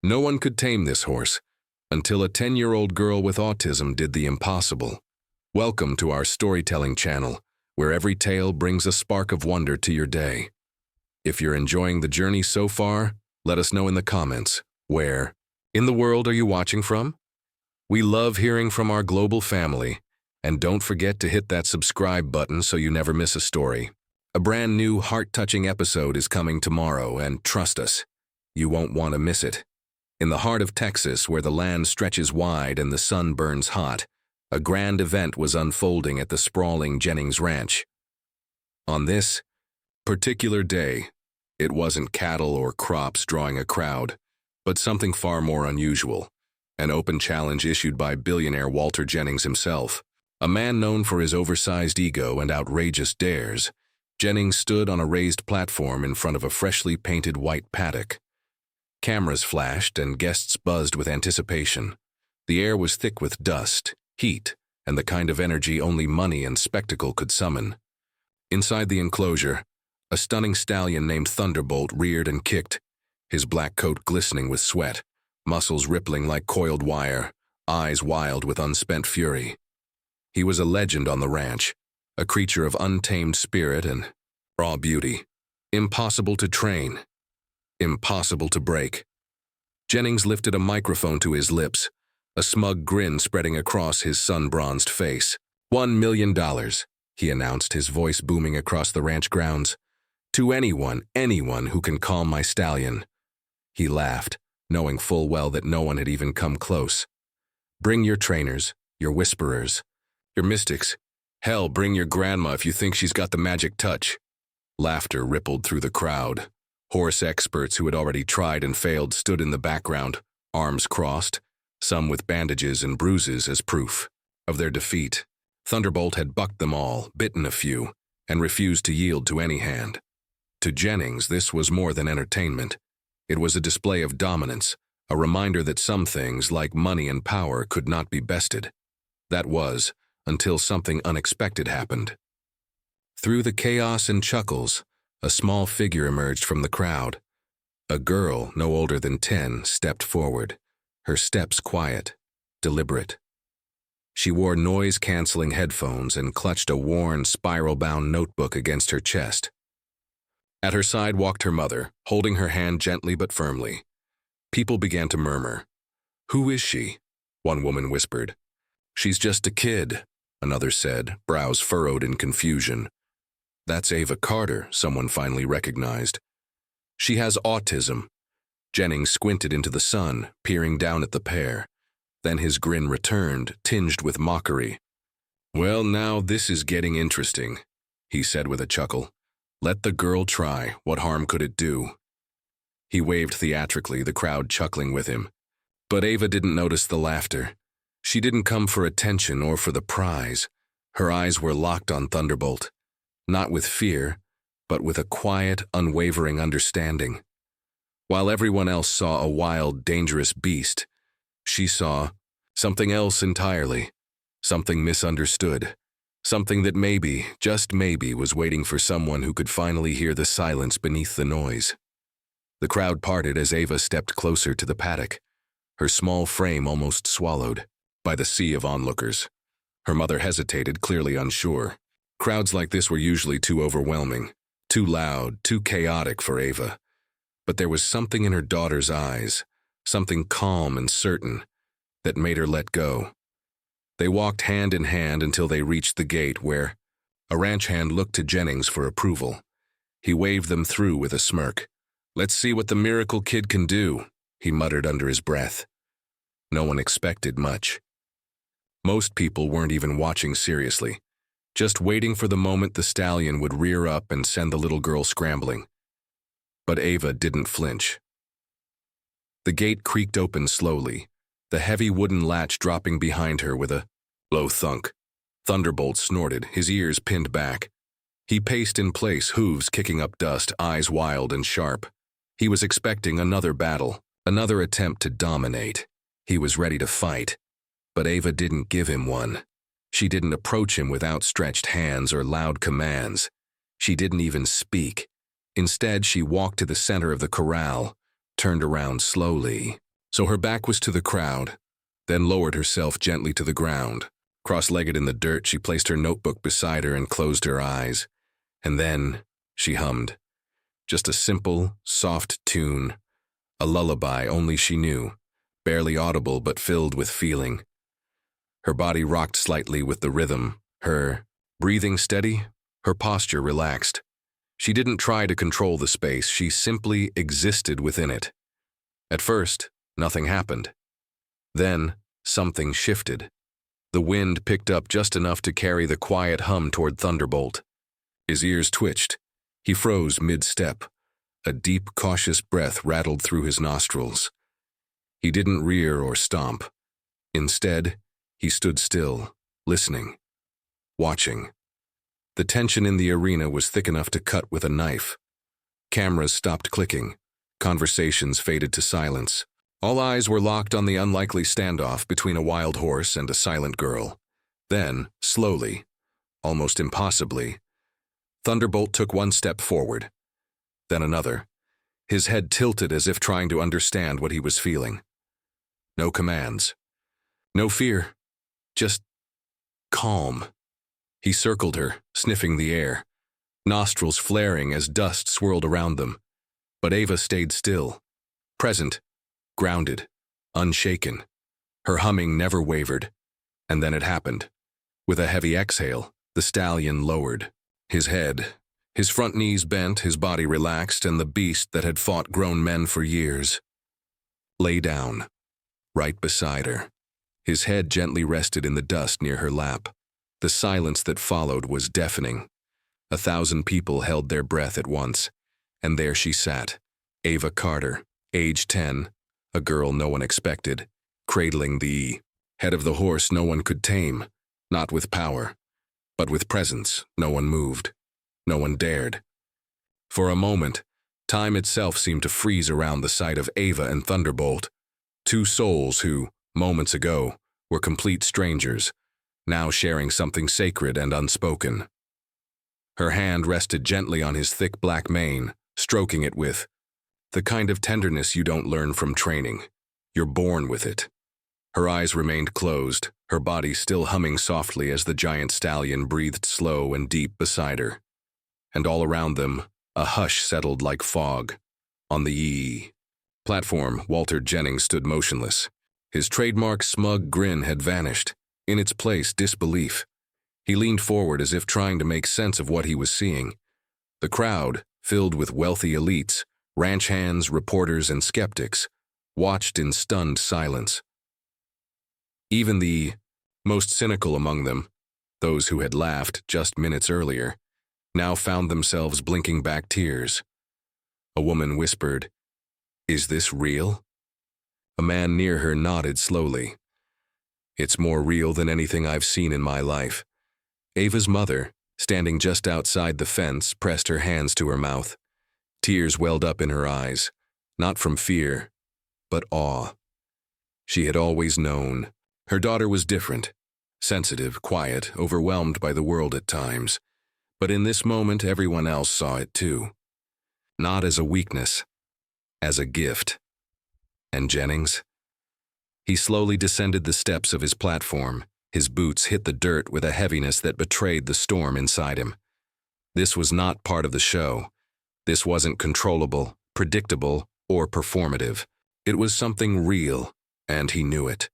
No one could tame this horse until a 10-year-old girl with autism did the impossible. Welcome to our storytelling channel, where every tale brings a spark of wonder to your day. If you're enjoying the journey so far, let us know in the comments. Where in the world are you watching from? We love hearing from our global family, and don't forget to hit that subscribe button so you never miss a story. A brand new heart-touching episode is coming tomorrow, and trust us, you won't want to miss it. In the heart of Texas, where the land stretches wide and the sun burns hot, a grand event was unfolding at the sprawling Jennings ranch. On this particular day, it wasn't cattle or crops drawing a crowd, but something far more unusual, an open challenge issued by billionaire Walter Jennings himself. A man known for his oversized ego and outrageous dares, Jennings stood on a raised platform in front of a freshly painted white paddock. Cameras flashed and guests buzzed with anticipation. The air was thick with dust, heat, and the kind of energy only money and spectacle could summon. Inside the enclosure, a stunning stallion named Thunderbolt reared and kicked, his black coat glistening with sweat, muscles rippling like coiled wire, eyes wild with unspent fury. He was a legend on the ranch, a creature of untamed spirit and raw beauty. Impossible to train, impossible to break. Jennings lifted a microphone to his lips, a smug grin spreading across his sun-bronzed face. $1 million, he announced, his voice booming across the ranch grounds. To anyone who can calm my stallion. He laughed, knowing full well that no one had even come close. Bring your trainers, your whisperers, your mystics. Hell, bring your grandma if you think she's got the magic touch. Laughter rippled through the crowd. Horse experts who had already tried and failed stood in the background, arms crossed, some with bandages and bruises as proof of their defeat. Thunderbolt had bucked them all, bitten a few, and refused to yield to any hand. To Jennings, this was more than entertainment. It was a display of dominance, a reminder that some things, like money and power, could not be bested. That was, until something unexpected happened. Through the chaos and chuckles, a small figure emerged from the crowd. A girl, no older than 10, stepped forward, her steps quiet, deliberate. She wore noise-canceling headphones and clutched a worn, spiral-bound notebook against her chest. At her side walked her mother, holding her hand gently but firmly. People began to murmur. "Who is she?" one woman whispered. "She's just a kid," another said, brows furrowed in confusion. "That's Ava Carter," someone finally recognized. "She has autism." Jennings squinted into the sun, peering down at the pair. Then his grin returned, tinged with mockery. "Well, now this is getting interesting," he said with a chuckle. "Let the girl try. What harm could it do?" He waved theatrically, the crowd chuckling with him. But Ava didn't notice the laughter. She didn't come for attention or for the prize. Her eyes were locked on Thunderbolt. Not with fear, but with a quiet, unwavering understanding. While everyone else saw a wild, dangerous beast, she saw something else entirely, something misunderstood, something that maybe, just maybe, was waiting for someone who could finally hear the silence beneath the noise. The crowd parted as Ava stepped closer to the paddock, her small frame almost swallowed by the sea of onlookers. Her mother hesitated, clearly unsure. Crowds like this were usually too overwhelming, too loud, too chaotic for Ava. But there was something in her daughter's eyes, something calm and certain, that made her let go. They walked hand in hand until they reached the gate where a ranch hand looked to Jennings for approval. He waved them through with a smirk. "Let's see what the miracle kid can do," he muttered under his breath. No one expected much. Most people weren't even watching seriously, just waiting for the moment the stallion would rear up and send the little girl scrambling. But Ava didn't flinch. The gate creaked open slowly, the heavy wooden latch dropping behind her with a low thunk. Thunderbolt snorted, his ears pinned back. He paced in place, hooves kicking up dust, eyes wild and sharp. He was expecting another battle, another attempt to dominate. He was ready to fight. But Ava didn't give him one. She didn't approach him with outstretched hands or loud commands. She didn't even speak. Instead, she walked to the center of the corral, turned around slowly, So her back was to the crowd, then lowered herself gently to the ground. Cross-legged in the dirt, she placed her notebook beside her and closed her eyes. And then she hummed. Just a simple, soft tune. A lullaby only she knew, barely audible but filled with feeling. Her body rocked slightly with the rhythm, her breathing steady, her posture relaxed. She didn't try to control the space, she simply existed within it. At first, nothing happened. Then, something shifted. The wind picked up just enough to carry the quiet hum toward Thunderbolt. His ears twitched. He froze mid-step. A deep, cautious breath rattled through his nostrils. He didn't rear or stomp. Instead, he stood still, listening, watching. The tension in the arena was thick enough to cut with a knife. Cameras stopped clicking. Conversations faded to silence. All eyes were locked on the unlikely standoff between a wild horse and a silent girl. Then, slowly, almost impossibly, Thunderbolt took one step forward, then another, his head tilted as if trying to understand what he was feeling. No commands. No fear. Just calm. He circled her, sniffing the air, nostrils flaring as dust swirled around them. But Ava stayed still, present, grounded, unshaken. Her humming never wavered. And then it happened. With a heavy exhale, the stallion lowered. His head, his front knees bent, his body relaxed, and the beast that had fought grown men for years lay down, right beside her. His head gently rested in the dust near her lap. The silence that followed was deafening. 1,000 people held their breath at once, and there she sat, Ava Carter, age 10, a girl no one expected, cradling the head of the horse no one could tame, not with power, but with presence. No one moved. No one dared. For a moment, time itself seemed to freeze around the sight of Ava and Thunderbolt, two souls who, moments ago, were complete strangers, now sharing something sacred and unspoken. Her hand rested gently on his thick black mane, stroking it with the kind of tenderness you don't learn from training. You're born with it. Her eyes remained closed, her body still humming softly as the giant stallion breathed slow and deep beside her. And all around them, a hush settled like fog. On the platform, Walter Jennings stood motionless. His trademark smug grin had vanished. In its place, disbelief. He leaned forward as if trying to make sense of what he was seeing. The crowd, filled with wealthy elites, ranch hands, reporters, and skeptics, watched in stunned silence. Even the most cynical among them, those who had laughed just minutes earlier, now found themselves blinking back tears. A woman whispered, "Is this real?" A man near her nodded slowly. "It's more real than anything I've seen in my life." Ava's mother, standing just outside the fence, pressed her hands to her mouth. Tears welled up in her eyes, not from fear, but awe. She had always known. Her daughter was different, sensitive, quiet, overwhelmed by the world at times. But in this moment, everyone else saw it too. Not as a weakness, as a gift. And Jennings? He slowly descended the steps of his platform. His boots hit the dirt with a heaviness that betrayed the storm inside him. This was not part of the show. This wasn't controllable, predictable, or performative. It was something real, and he knew it.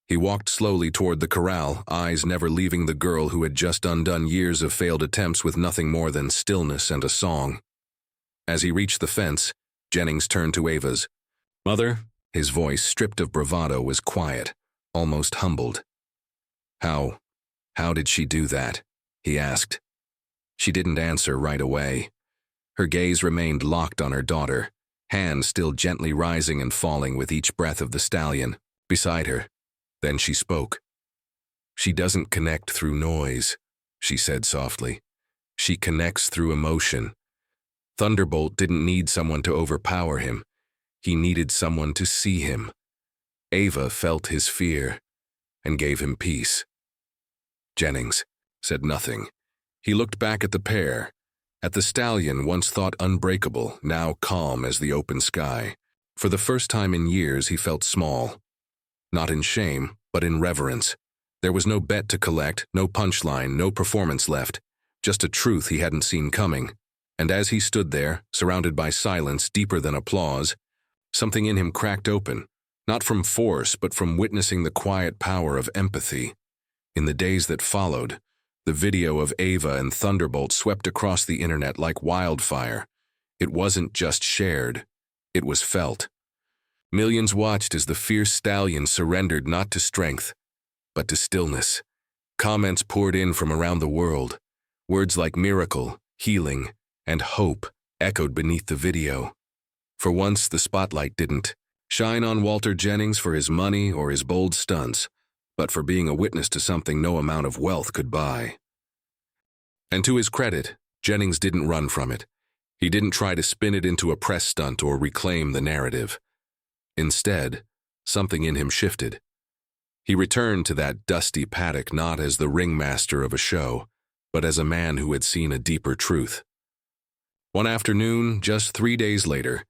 He walked slowly toward the corral, eyes never leaving the girl who had just undone years of failed attempts with nothing more than stillness and a song. As he reached the fence, Jennings turned to Ava's. "Mother?" His voice, stripped of bravado, was quiet, almost humbled. How did she do that?" he asked. She didn't answer right away. Her gaze remained locked on her daughter, hands still gently rising and falling with each breath of the stallion, beside her. Then she spoke. "She doesn't connect through noise," she said softly. "She connects through emotion. Thunderbolt didn't need someone to overpower him. He needed someone to see him. Ava felt his fear and gave him peace." Jennings said nothing. He looked back at the pair, at the stallion once thought unbreakable, now calm as the open sky. For the first time in years, he felt small. Not in shame, but in reverence. There was no bet to collect, no punchline, no performance left, just a truth he hadn't seen coming. And as he stood there, surrounded by silence deeper than applause, something in him cracked open, not from force, but from witnessing the quiet power of empathy. In the days that followed, the video of Ava and Thunderbolt swept across the internet like wildfire. It wasn't just shared, it was felt. Millions watched as the fierce stallion surrendered not to strength, but to stillness. Comments poured in from around the world. Words like miracle, healing, and hope echoed beneath the video. For once, the spotlight didn't shine on Walter Jennings for his money or his bold stunts, but for being a witness to something no amount of wealth could buy. And to his credit, Jennings didn't run from it. He didn't try to spin it into a press stunt or reclaim the narrative. Instead, something in him shifted. He returned to that dusty paddock not as the ringmaster of a show, but as a man who had seen a deeper truth. One afternoon, just 3 days later,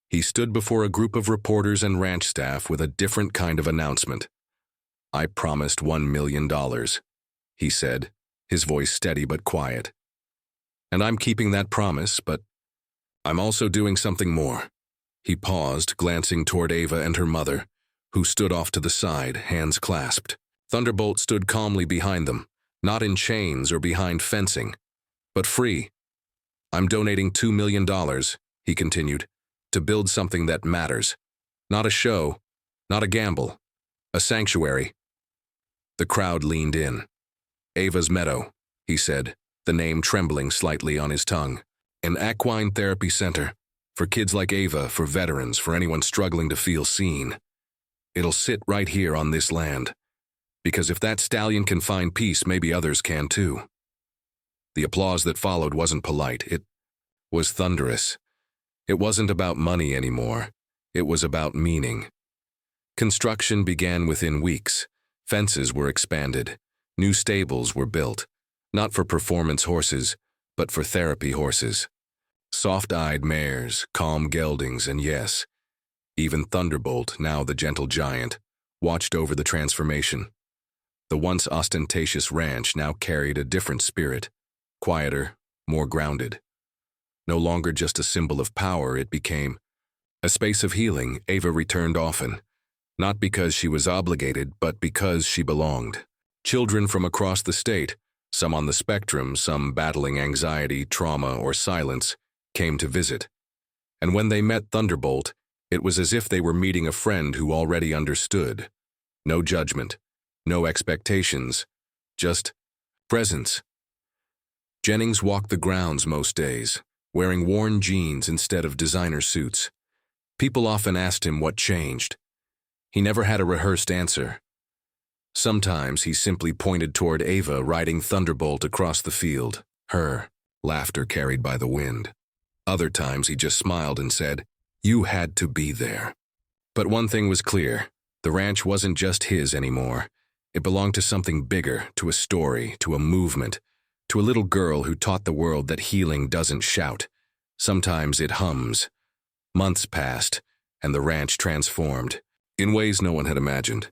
he stood before a group of reporters and ranch staff with a different kind of announcement. "I promised $1 million, he said, his voice steady but quiet. "And I'm keeping that promise, but I'm also doing something more." He paused, glancing toward Ava and her mother, who stood off to the side, hands clasped. Thunderbolt stood calmly behind them, not in chains or behind fencing, but free. "I'm donating $2 million, he continued, "to build something that matters. Not a show, not a gamble, a sanctuary." The crowd leaned in. "Ava's Meadow," he said, the name trembling slightly on his tongue. "An equine therapy center. For kids like Ava, for veterans, for anyone struggling to feel seen. It'll sit right here on this land. Because if that stallion can find peace, maybe others can too." The applause that followed wasn't polite. It was thunderous. It wasn't about money anymore. It was about meaning. Construction began within weeks. Fences were expanded. New stables were built. Not for performance horses, but for therapy horses. Soft-eyed mares, calm geldings, and yes, even Thunderbolt, now the gentle giant, watched over the transformation. The once ostentatious ranch now carried a different spirit, quieter, more grounded. No longer just a symbol of power, it became a space of healing. Ava returned often, not because she was obligated, but because she belonged. Children from across the state, some on the spectrum, some battling anxiety, trauma, or silence, came to visit. And when they met Thunderbolt, it was as if they were meeting a friend who already understood. No judgment, no expectations, just presence. Jennings walked the grounds most days, wearing worn jeans instead of designer suits. People often asked him what changed. He never had a rehearsed answer. Sometimes he simply pointed toward Ava riding Thunderbolt across the field, her laughter carried by the wind. Other times he just smiled and said, "You had to be there." But one thing was clear. The ranch wasn't just his anymore. It belonged to something bigger, to a story, to a movement, to a little girl who taught the world that healing doesn't shout. Sometimes it hums. Months passed, and the ranch transformed, in ways no one had imagined.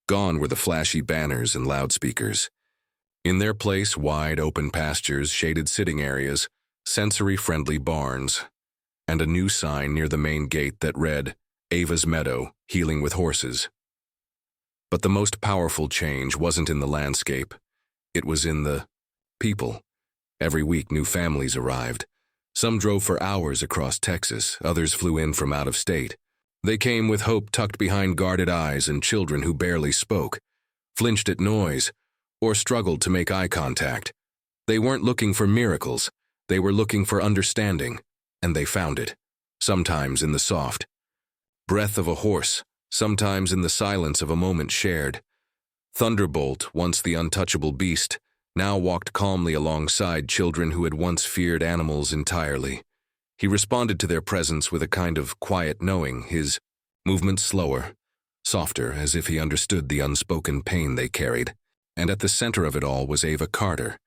Gone were the flashy banners and loudspeakers. In their place, wide open pastures, shaded sitting areas, sensory-friendly barns, and a new sign near the main gate that read, "Ava's Meadow, healing with horses." But the most powerful change wasn't in the landscape. It was in the people. Every week, new families arrived. Some drove for hours across Texas, others flew in from out of state. They came with hope tucked behind guarded eyes and children who barely spoke, flinched at noise, or struggled to make eye contact. They weren't looking for miracles. They were looking for understanding, and they found it, sometimes in the soft breath of a horse, sometimes in the silence of a moment shared. Thunderbolt, once the untouchable beast, now walked calmly alongside children who had once feared animals entirely. He responded to their presence with a kind of quiet knowing, his movements slower, softer, as if he understood the unspoken pain they carried. And at the center of it all was Ava Carter,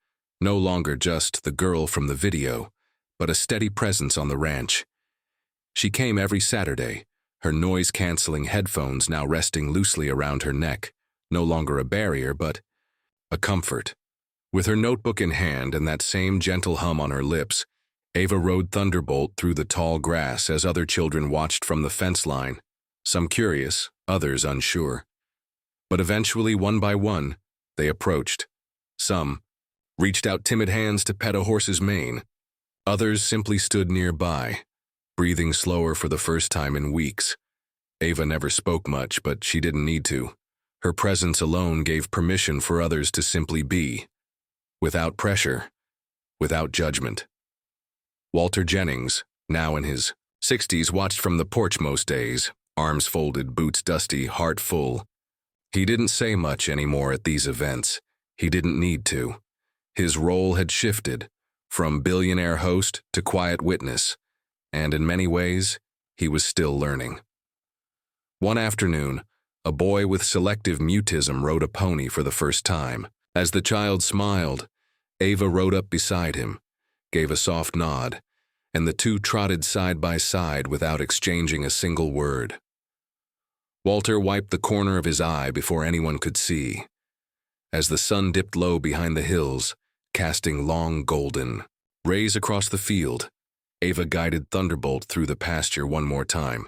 no longer just the girl from the video, but a steady presence on the ranch. She came every Saturday, her noise-canceling headphones now resting loosely around her neck, no longer a barrier, but a comfort. With her notebook in hand and that same gentle hum on her lips, Ava rode Thunderbolt through the tall grass as other children watched from the fence line, some curious, others unsure. But eventually, one by one, they approached. Some reached out timid hands to pet a horse's mane. Others simply stood nearby, breathing slower for the first time in weeks. Ava never spoke much, but she didn't need to. Her presence alone gave permission for others to simply be, without pressure, without judgment. Walter Jennings, now in his 60s, watched from the porch most days, arms folded, boots dusty, heart full. He didn't say much anymore at these events. He didn't need to. His role had shifted, from billionaire host to quiet witness, and in many ways, he was still learning. One afternoon, a boy with selective mutism rode a pony for the first time. As the child smiled, Ava rode up beside him, gave a soft nod, and the two trotted side by side without exchanging a single word. Walter wiped the corner of his eye before anyone could see. As the sun dipped low behind the hills, casting long golden rays across the field, Ava guided Thunderbolt through the pasture one more time.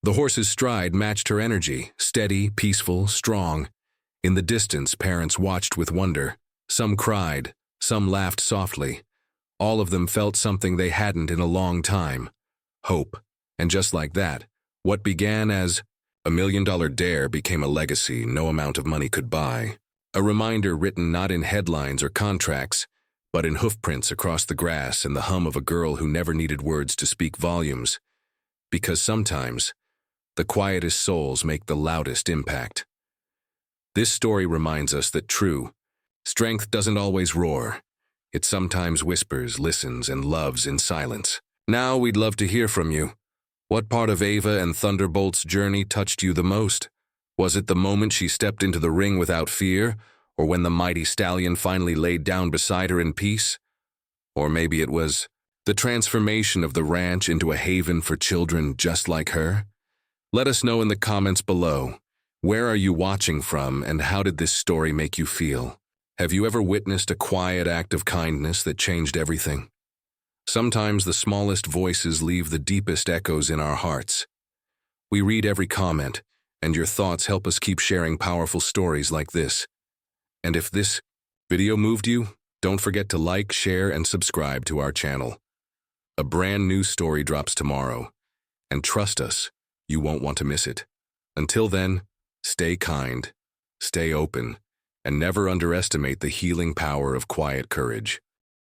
The horse's stride matched her energy, steady, peaceful, strong. In the distance, parents watched with wonder. Some cried, some laughed softly. All of them felt something they hadn't in a long time: hope. And just like that, what began as a $1 million dare became a legacy no amount of money could buy. A reminder written not in headlines or contracts, but in hoofprints across the grass and the hum of a girl who never needed words to speak volumes. Because sometimes, the quietest souls make the loudest impact. This story reminds us that true strength doesn't always roar. It sometimes whispers, listens, and loves in silence. Now we'd love to hear from you. What part of Ava and Thunderbolt's journey touched you the most? Was it the moment she stepped into the ring without fear, or when the mighty stallion finally laid down beside her in peace? Or maybe it was the transformation of the ranch into a haven for children just like her? Let us know in the comments below. Where are you watching from, and how did this story make you feel? Have you ever witnessed a quiet act of kindness that changed everything? Sometimes the smallest voices leave the deepest echoes in our hearts. We read every comment, and your thoughts help us keep sharing powerful stories like this. And if this video moved you, don't forget to like, share, and subscribe to our channel. A brand new story drops tomorrow, and trust us, you won't want to miss it. Until then, stay kind, stay open, and never underestimate the healing power of quiet courage.